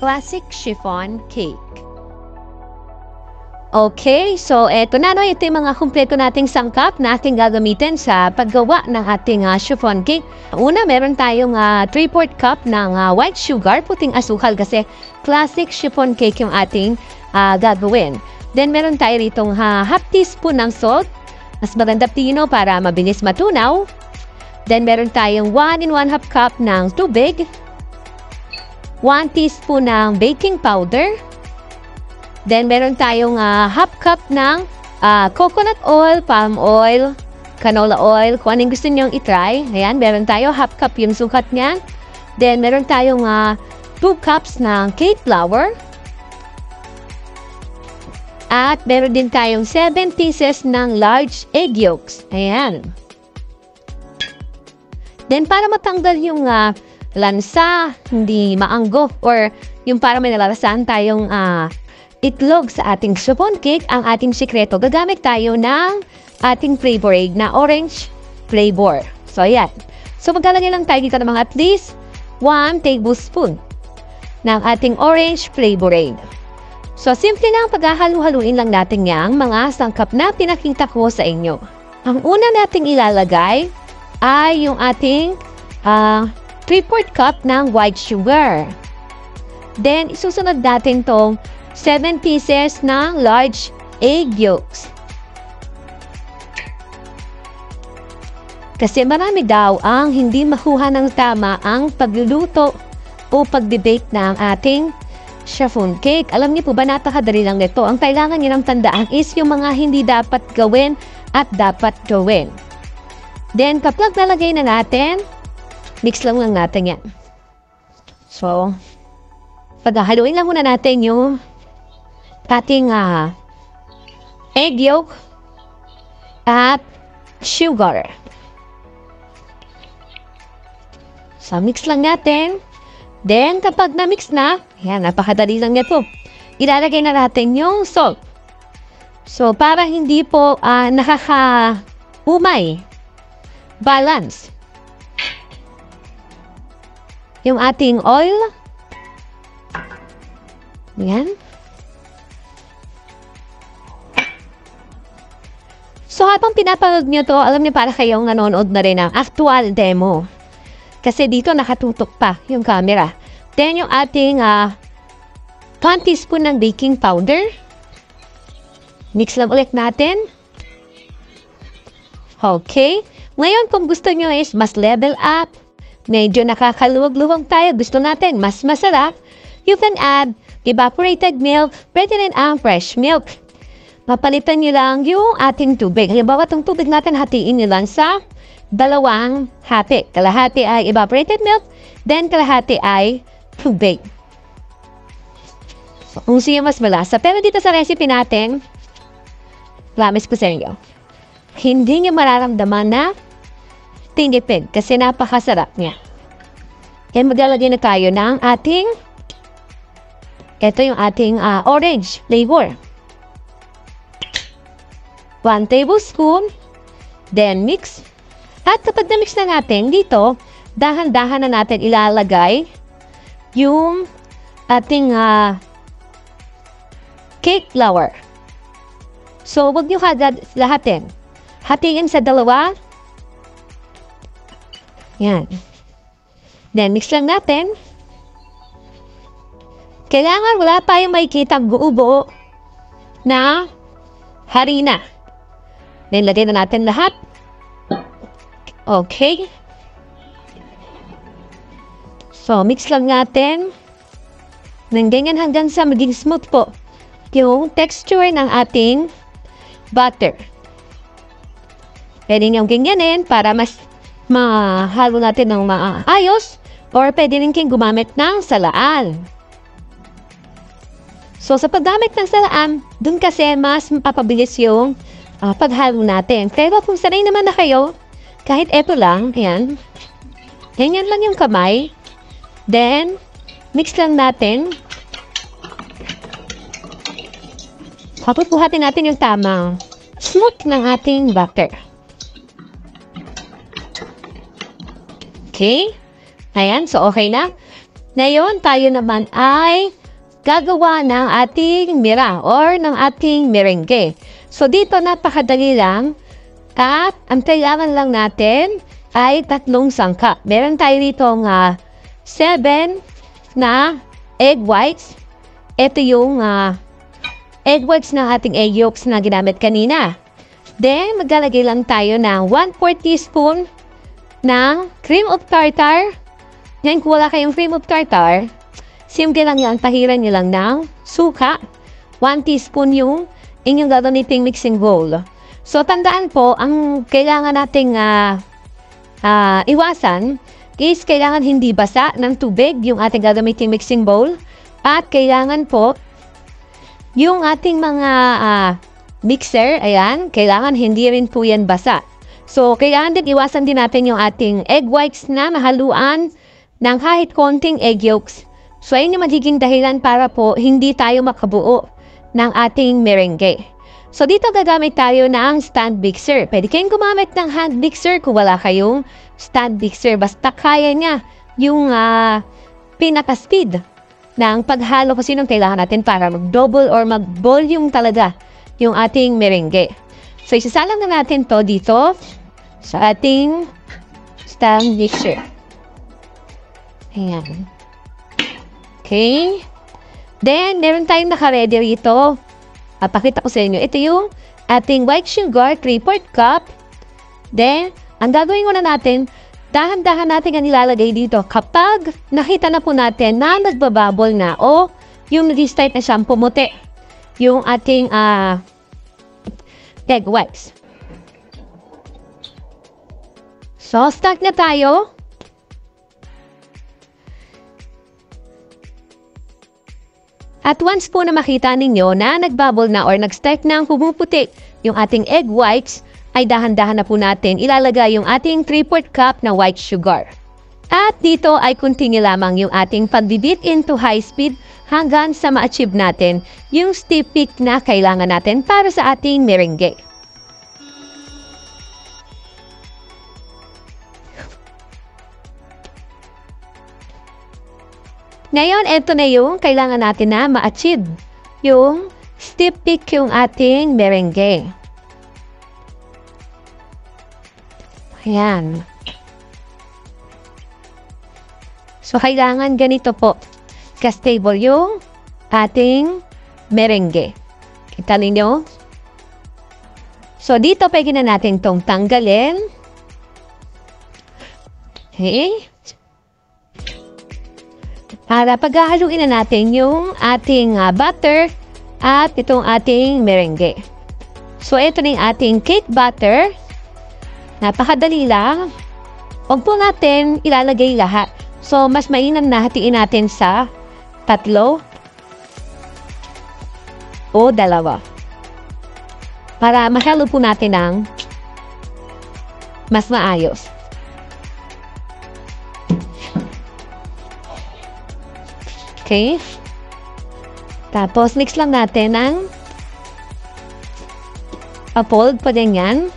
classic chiffon cake. Okay, so eto na, no, ito yung mga kumpleto nating sangkap na ating gagamitin sa paggawa ng ating chiffon cake. Una, meron tayong 3/4 cup ng white sugar, puting asukal kasi classic chiffon cake yung ating gagawin. Then meron tayo ritong half teaspoon ng salt, mas maganda pino para mabilis matunaw. Then meron tayong 1 1/2 cup ng tubig, 1 teaspoon ng baking powder. Then, meron tayong half cup ng coconut oil, palm oil, canola oil, kung anong gusto nyong itry. Ayan, meron tayo half cup yung sukat niyan. Then, meron tayong 2 cups ng cake flour. At meron din tayong 7 pieces ng large egg yolks. Ayan. Then, para matanggal yung lansa, hindi maanggo, or yung para may nalalasahan tayong itlog sa ating chiffon cake, ang ating sikreto, gagamit tayo ng ating flavor aid na orange flavor. So, ayan. So, maglalagay lang tayo dito ng mga at least 1 tablespoon ng ating orange flavor aid. So, simple lang, paghahalu-haluin lang natin yung mga sangkap na pinakita ko sa inyo. Ang una nating ilalagay ay yung ating 3/4 cup ng white sugar. Then, isusunod natin tong 7 pieces ng large egg yolks. Kasi marami daw ang hindi makuha ng tama ang pagluluto o pagbe-bake ng ating chiffon cake. Alam niyo po ba, napakadali lang nito. Ang kailangan niyo ng tandaan is yung mga hindi dapat gawin at dapat gawin. Then, kapag nalagay na natin, mix lang natin yan. So, paghahaluin lang muna natin yung ating egg yolk at sugar. So, mix lang natin. Then, kapag na-mix na, yan, napakadali lang nito. Ilalagay na natin yung salt. So, para hindi po nakaka-umay, balance. Yung ating oil. Yan. So, habang pinapanood nyo to, alam niyo, para kayong nanonood na rin ng actual demo. Kasi dito nakatutok pa yung camera. Then, yung ating 1 teaspoon ng baking powder. Mix lang ulit natin. Okay. Ngayon, kung gusto nyo is mas level up, medyo nakakaluwag-luwag tayo, gusto natin mas masarap, you can add evaporated milk, pwede rin ang fresh milk. Mapalitan nyo lang yung ating tubig. Halimbawa, itong tubig natin, hatiin nyo lang sa 2 hati. Kalahati ay evaporated milk, then kalahati ay tubig. So, kung siya mas malasa. Pero dito sa recipe natin, promise ko sa inyo, hindi nyo mararamdaman na tinipid kasi napakasarap niya. Yan, maglalagay na tayo ng ating, ito yung ating orange flavor. 1 tablespoon, then mix. At kapag na-mix na natin, dito, dahan-dahan na natin ilalagay yung ating cake flour. So, huwag nyo kagad lahatin. Hatiin sa 2. Yan. Then, mix lang natin. Kailangan wala pa yung makikita buo-buo na harina. Then, lagay na natin lahat. Okay. So, mix lang natin. Nang ganyan hanggang sa maging smooth po yung texture ng ating butter. Pwede niyong ganyanin para mas mahalo natin ng maayos, or pwede rin kayong gumamit ng salaan. So, sa paggamit ng salaan, dun kasi mas mapapabilis yung paghalo natin. Pero kung sanay naman na kayo, kahit eto lang, ayan, ganyan lang yung kamay. Then, mix lang natin. Papupuhatin natin yung tamang smooth ng ating butter. Okay? Ayan, so okay na. Ngayon, tayo naman ay gagawa ng ating mira or ng ating merengue. So, dito napakadali lang at ang kailangan lang natin ay 3 sangkap. Meron tayo dito nga 7 na egg whites. Ito yung egg whites ng ating egg yolks na ginamit kanina. Then, maglalagay lang tayo ng 1/4 teaspoon ng cream of tartar. Yan, kung wala kayong cream of tartar, simple lang yan, pahiran nyo lang ng suka. 1 teaspoon yung inyong gagamiting mixing bowl. So, tandaan po, ang kailangan nating iwasan is kailangan hindi basa ng tubig yung ating gagamiting mixing bowl. At kailangan po, yung ating mga mixer, ayan, kailangan hindi rin po yan basa. So, kailangan din iwasan din natin yung ating egg whites na mahaluan ng kahit konting egg yolks. So, ayun yung magiging dahilan para po hindi tayo makabuo ng ating merengue. So, dito gagamit tayo ng stand mixer. Pwede kayong gumamit ng hand mixer kung wala kayong stand mixer. Basta kaya niya yung pinaka-speed ng paghalo kasi nung kailangan natin para mag-double or mag-volume talaga yung ating merengue. So, isasalang na natin to dito sa ating stand mixer. Ayan. Okay. Then, meron tayong naka-ready rito. Papakita ko sa inyo. Ito yung ating white sugar, 3/4 cup. Then, ang gagawin muna natin, dahan-dahan natin ang nilalagay dito. Kapag nakita na po natin na nagbababol na o yung nag-start na siyang pumuti yung ating egg whites. So, start na tayo. At once po na makita ninyo na nagbubble na or nag-start na pumuputi yung ating egg whites, ay dahan-dahan na po natin ilalagay yung ating 3/4 cup na white sugar. At dito ay continue lamang yung ating pagbibit into high speed hanggang sa ma-achieve natin yung stiff peak na kailangan natin para sa ating merengue. Ngayon, ito na yung kailangan natin na ma-achieve. Yung stiff peak yung ating merengue. Ayan. So, kailangan ganito po. Ka-stable yung ating merengue. Kita ninyo? So, dito pwede na natin itong tanggalin. Okay. Para paghahaluin na natin yung ating butter at itong ating merengue. So, ito na yung ating cake batter. Napakadali lang. Huwag po natin ilalagay lahat. So, mas mainam na hatiin natin sa 3 o 2. Para mahalo po natin ng mas maayos. Okay. Tapos, mix lang natin ng fold pa din yan.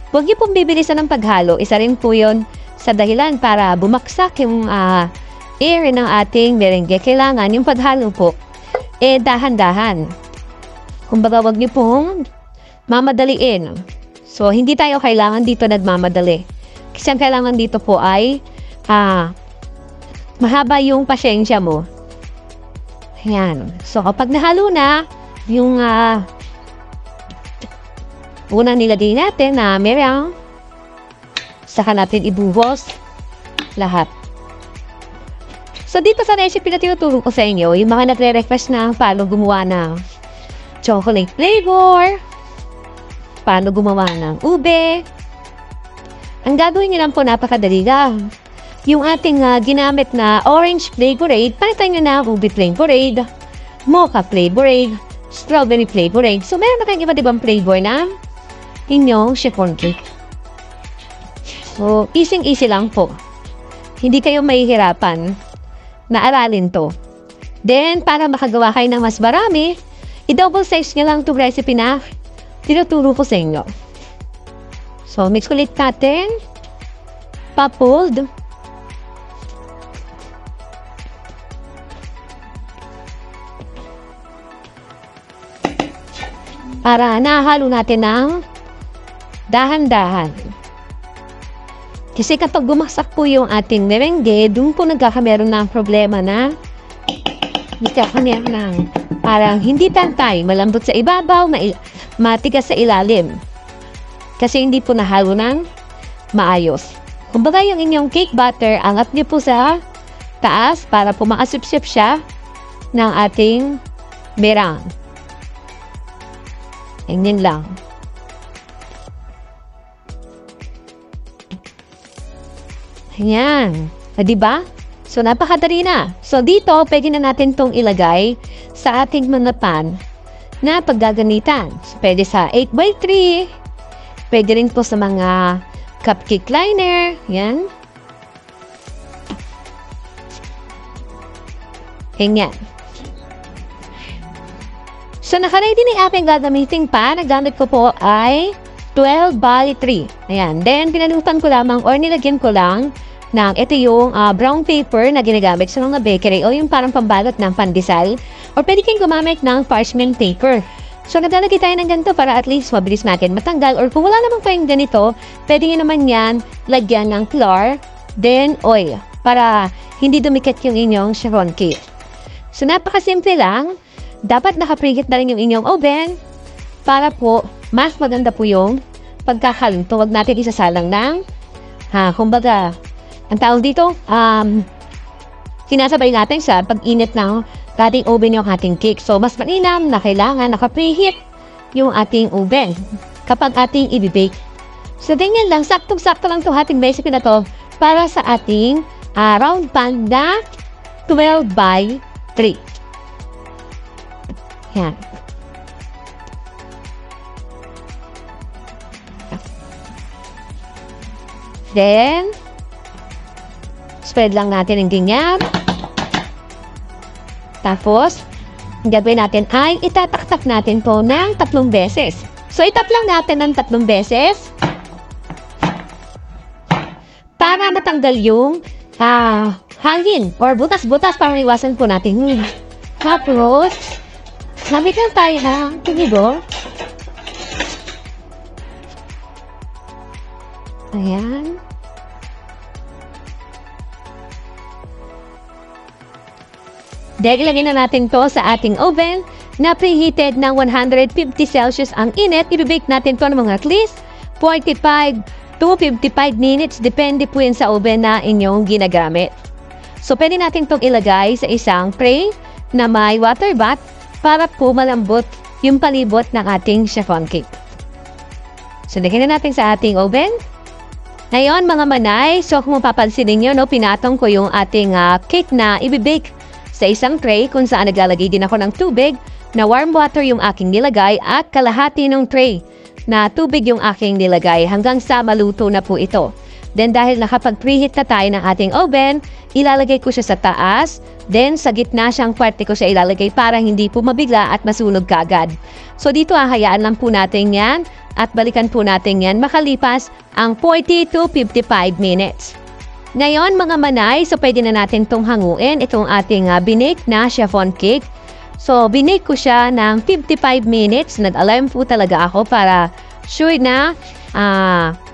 Huwag niyo pong bibilisan ng paghalo. Isa rin po yun sa dahilan para bumaksak yung air ng ating merengue. Kailangan yung paghalo po, dahan-dahan. Kumbaga, huwag niyo pong mamadaliin. So, hindi tayo kailangan dito nagmamadali. Kasi ang kailangan dito po ay mahaba yung pasyensya mo. Ayan. So, kapag nahalo na, yung unang nilagay natin na merang, saka natin ibuhos lahat. So, dito sa recipe na tinuturo ko sa inyo, yung mga nagre-request na paano gumawa ng chocolate flavor, paano gumawa ng ube. Ang gagawin nyo lang po, napakadali lang. Yung ating ginamit na orange flavorade, palitan nyo na ube flavorade, mocha flavorade, strawberry flavorade. So, meron na kayong iba't ibang flavor na inyong chiffon cake. So, easy-easy lang po. Hindi kayo mahihirapan na aralin to. Then, para makagawa kayo ng mas marami, i-double size nyo lang itong recipe na tinuturo ko sa inyo. So, mix ulit natin. Pa-fold. para nahalo natin ng dahan-dahan. Kasi kapag bumaksak po yung ating merengue, doon po nagkakameron ng problema na nagkakameron ng parang hindi pantay, malambot sa ibabaw, matigas sa ilalim. Kasi hindi po nahalo ng maayos. Kumbaga yung inyong cake batter, angat niyo po sa taas para po makasipsip siya ng ating meringue. Ganyan lang. Ayan. Diba? So, napakadali na. So, dito, pwede na natin itong ilagay sa ating mga pan na paggagamitan. So, pwede sa 8x3. Pwede rin po sa mga cupcake liner. Yan. Ganyan. So, nakaready na yung aking gagamitin pan. Nagamit ko po ay 12x3. Ayan. Then, pinalutan ko lamang or nilagyan ko lang ito yung brown paper na ginagamit sa mga bakery o yung parang pambalot ng pandesal. Or pwede kayong gumamit ng parchment paper. So, naglalagay tayo ng ganito para at least mabilis natin matanggal. Or kung wala naman kayong ganito, pwede nyo naman yan lagyan ng flour, then oil, para hindi dumikit yung inyong chiffon cake. So, napakasimple lang. Dapat nakaprigit na rin yung inyong oven para po mas maganda po yung pagkakaluto. Huwag natin isasalang ng, kumbaga, ang tawag dito, sinasabay natin sa pag-init ng ating oven yung ating cake. So, mas mainam na kailangan naka-preheat yung ating oven kapag ating i-bake. So, ganyan lang. Saktong-sakto lang ito ating recipe na to para sa ating round pan na 12x3. Yan. Then, spread lang natin ang ganyan. Tapos, ang gagawin natin ay itataktak natin po ng 3 beses. So, itap lang natin ng 3 beses para matanggal yung hangin or butas-butas para iwasan po natin. Tapos, lamig lang tayo ng tinigo. Ayan. Then, ilagay na natin to sa ating oven na preheated ng 150 Celsius ang init. I-bake natin to ng mga at least 45 to 55 minutes. Depende po yun sa oven na inyong ginagamit. So, pwede natin itong ilagay sa isang tray na may water bath para po malambot yung palibot ng ating chiffon cake. So, lagyan na natin sa ating oven. Ngayon, mga manay, so kung mapapansin ninyo, pinatong ko yung ating cake na i-bake sa isang tray kung saan naglalagay din ako ng tubig na warm water yung aking nilagay at kalahati ng tray na tubig yung aking nilagay hanggang sa maluto na po ito. Then dahil nakapag-preheat na tayo ng ating oven, ilalagay ko siya sa taas, then sa gitna siyang parte ko siya ilalagay para hindi po mabigla at masunog kaagad. So dito hahayaan lang po natin yan at balikan po natin yan makalipas ang 40 to 55 minutes. Ngayon mga manay, so pwede na natin itong hanguin, itong ating binake na chiffon cake. So binake ko siya ng 55 minutes, nag-alarm po talaga ako para sure na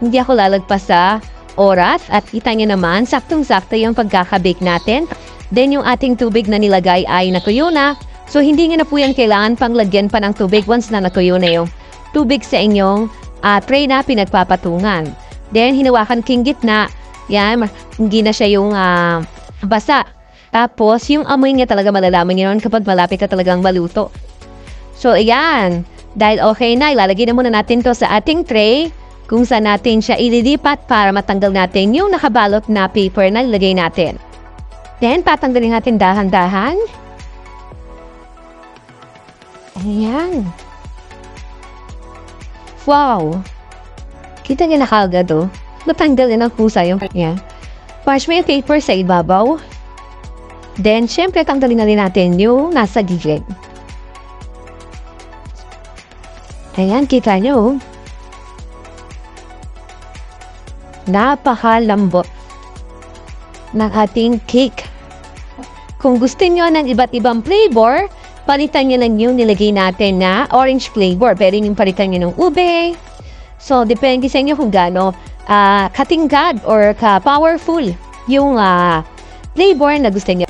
hindi ako lalagpas sa oras. At kita nyo naman, saktong-sakto yung pagkakabake natin. Then yung ating tubig na nilagay ay natuyo na. So hindi nyo na po yan kailangan pang lagyan pa ng tubig once na natuyo na yung tubig sa inyong tray na pinagpapatungan. Then hinawakan king gitna. Yan, hindi na siya yung basa. Tapos, yung amoy niya talaga malalaman niyo kapag malapit na talagang maluto. So, ayan. Dahil okay na, ilalagay na muna natin to sa ating tray kung saan natin siya ililipat para matanggal natin yung nakabalot na paper na ilagay natin. Then, patanggalin natin dahan-dahan. Ayan. Wow. Kita niyo na kagad, oh. Natanggalin ang pusa yung yan. Parchment paper sa ibabaw. Then, syempre, tanggalin na rin natin yung nasa gilid. Ayan, kita nyo. Napakalambot ng ating cake. Kung gusto nyo ng iba't ibang flavor, palitan nyo lang yung nilagay natin na orange flavor. Pwede nyo palitan nyo ng ube. So, depende sa inyo kung gaano katingkad or ka-powerful yung flavor na gusto nyo.